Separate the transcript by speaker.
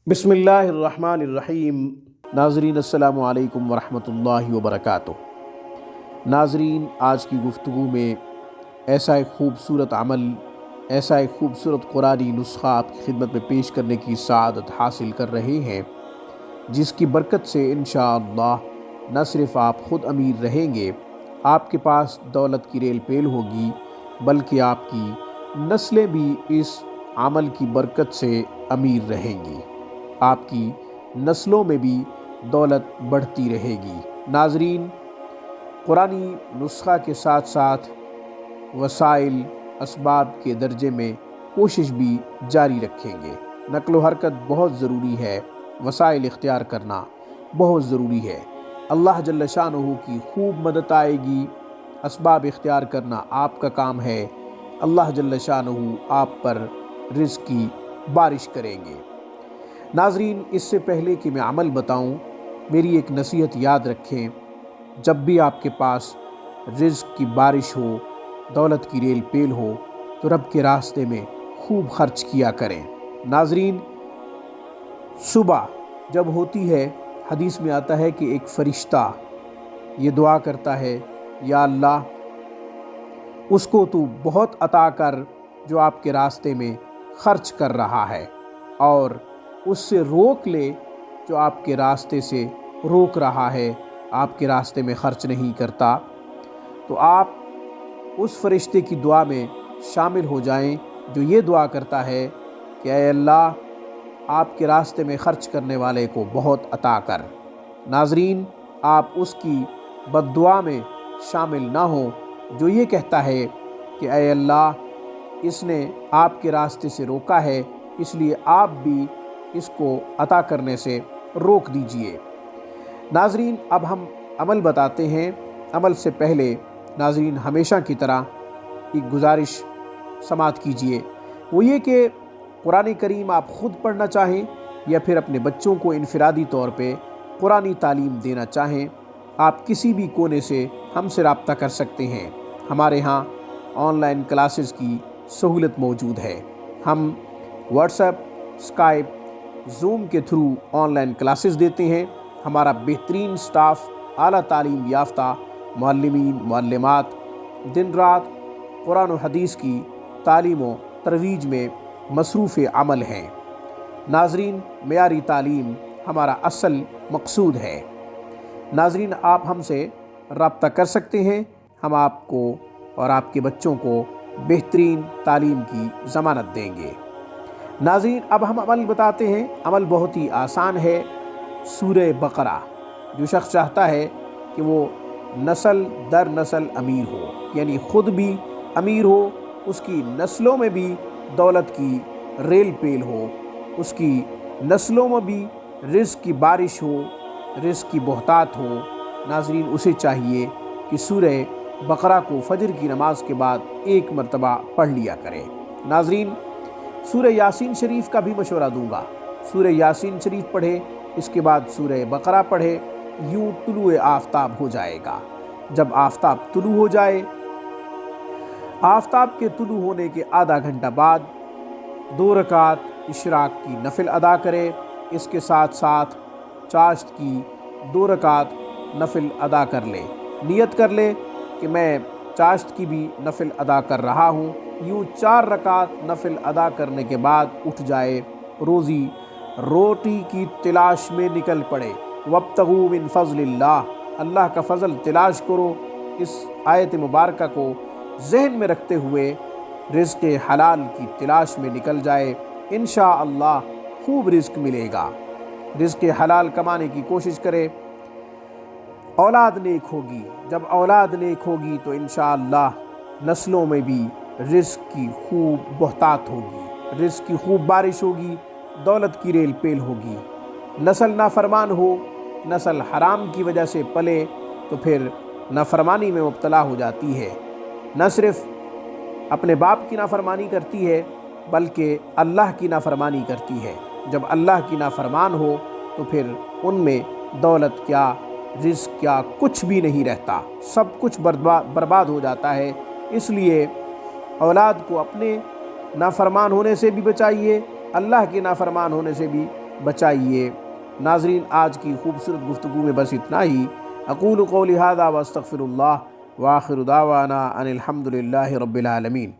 Speaker 1: बिस्मिल्लाहिर्रहमानिर्रहीम। नाज़रीन अस्सलामु अलैकुम वरहमतुल्लाहि वबरकातुह। नाज़रीन, आज की गुफ्तगू में ऐसा एक ख़ूबसूरत अमल, ऐसा एक ख़ूबसूरत कुरानी नुस्ख़ा आपकी खिदमत में पेश करने की सआदत हासिल कर रहे हैं, जिसकी बरकत से इंशाअल्लाह न सिर्फ़ आप ख़ुद अमीर रहेंगे, आपके पास दौलत की रेल पेल होगी, बल्कि आपकी नस्लें भी इस अमल की बरकत से अमीर रहेंगी। आपकी नस्लों में भी दौलत बढ़ती रहेगी। नाज़रीन, कुरानी नुस्ख़ा के साथ साथ वसाइल असबाब के दर्जे में कोशिश भी जारी रखेंगे। नक़्ल व हरकत बहुत ज़रूरी है, वसाइल इख्तियार करना बहुत ज़रूरी है। अल्लाह जल्ल शानुहु की खूब मदद आएगी। असबाब इख्तियार करना आपका काम है। अल्लाह जल्ल शानुहु आप पर रिज़्क़ की बारिश करेंगे। नाज़रीन, इससे पहले कि मैं अमल बताऊं, मेरी एक नसीहत याद रखें। जब भी आपके पास रिज़्क़ की बारिश हो, दौलत की रेल पेल हो, तो रब के रास्ते में खूब खर्च किया करें। नाज़रीन, सुबह जब होती है, हदीस में आता है कि एक फ़रिश्ता ये दुआ करता है, या अल्लाह, उसको तू बहुत अता कर जो आपके रास्ते में खर्च कर रहा है, और उससे रोक ले जो आपके रास्ते से रोक रहा है, आपके रास्ते में खर्च नहीं करता। तो आप उस फरिश्ते की दुआ में शामिल हो जाएं जो ये दुआ करता है कि ऐ अल्लाह, आपके रास्ते में खर्च करने वाले को बहुत अता कर। नाज़रीन, आप उसकी बद्दुआ में शामिल ना हो जो ये कहता है कि ऐ अल्लाह, इसने आपके रास्ते से रोका है, इसलिए आप भी इसको अता करने से रोक दीजिए। नाज़रीन, अब हम अमल बताते हैं। अमल से पहले नाज़रीन, हमेशा की तरह एक गुजारिश समात कीजिए, वो ये कि कुरान करीम आप ख़ुद पढ़ना चाहें या फिर अपने बच्चों को इनफरादी तौर पे कुरानी तालीम देना चाहें, आप किसी भी कोने से हमसे रब्ता कर सकते हैं। हमारे यहाँ ऑनलाइन क्लासेस की सहूलत मौजूद है। हम व्हाट्सएप, स्काइप, ज़ूम के थ्रू ऑनलाइन क्लासेस देते हैं। हमारा बेहतरीन स्टाफ, आला तालीम याफ्ता मुअल्लिमीन मुअल्लिमात दिन रात कुरान और हदीस की तालीम व तरवीज में मसरूफ़ अमल हैं। नाज़रीन, मेयारी तालीम हमारा असल मकसूद है। नाज़रीन, आप हमसे रब्ता कर सकते हैं। हम आपको और आपके बच्चों को बेहतरीन तालीम की ज़मानत देंगे। नाज़रीन, अब हम अमल बताते हैं। अमल बहुत ही आसान है। सूरह बकरा, जो शख्स चाहता है कि वो नस्ल दर नस्ल अमीर हो, यानी ख़ुद भी अमीर हो, उसकी नस्लों में भी दौलत की रेल पेल हो, उसकी नस्लों में भी रिज़्क़ की बारिश हो, रिज़्क़ की बहुतात हो, नाज़रीन, उसे चाहिए कि सूरह बकरा को फजर की नमाज के बाद एक मरतबा पढ़ लिया करे। नाज़रीन, सूरह यासीन शरीफ का भी मशवरा दूंगा। सूरह यासीन शरीफ पढ़े, इसके बाद सूरह बकरा पढ़े, यूँ तुलुए आफ्ताब हो जाएगा। जब आफ्ताब तुलू हो जाए, आफ्ताब के तुलू होने के आधा घंटा बाद 2 रकात इशराक की नफिल अदा करे। इसके साथ साथ चाश्त की 2 रकात नफिल अदा कर ले। नियत कर ले कि मैं चाश्त की भी नफिल अदा कर रहा हूँ। यूँ 4 रकात नफिल अदा करने के बाद उठ जाए, रोटी की तलाश में निकल पड़े। वब्तगू मिन फ़ज़लिल्लाह, अल्लाह का फ़ज़ल तलाश करो। इस आयत मुबारक को जहन में रखते हुए रिज़्क़ हलाल की तलाश में निकल जाए। इंशाअल्लाह खूब रिज़्क़ मिलेगा। रिज़्क़ हलाल कमाने की कोशिश करे। औलाद नेक होगी, जब औलाद नेक होगी तो इंशाअल्लाह नस्लों में भी रिज़्क़ की खूब बहुतात होगी, रिज़्क़ की खूब बारिश होगी, दौलत की रेल पेल होगी। नस्ल नाफरमान हो, नस्ल हराम की वजह से पले, तो फिर नाफरमानी में मुब्तला हो जाती है। न सिर्फ़ अपने बाप की नाफरमानी करती है, बल्कि अल्लाह की नाफरमानी करती है। जब अल्लाह की नाफरमान हो तो फिर उनमें दौलत क्या, रिज़्क़ क्या, कुछ भी नहीं रहता, सब कुछ बर्बाद हो जाता है। इसलिए औलाद को अपने नाफरमान होने से भी बचाइए, अल्लाह के नाफरमान होने से भी بچائیے۔ ناظرین، آج کی خوبصورت گفتگو میں بس اتنا ہی۔ اقول قولی ھذا واستغفر اللہ وآخر دعوانا ان الحمد للہ رب العالمین۔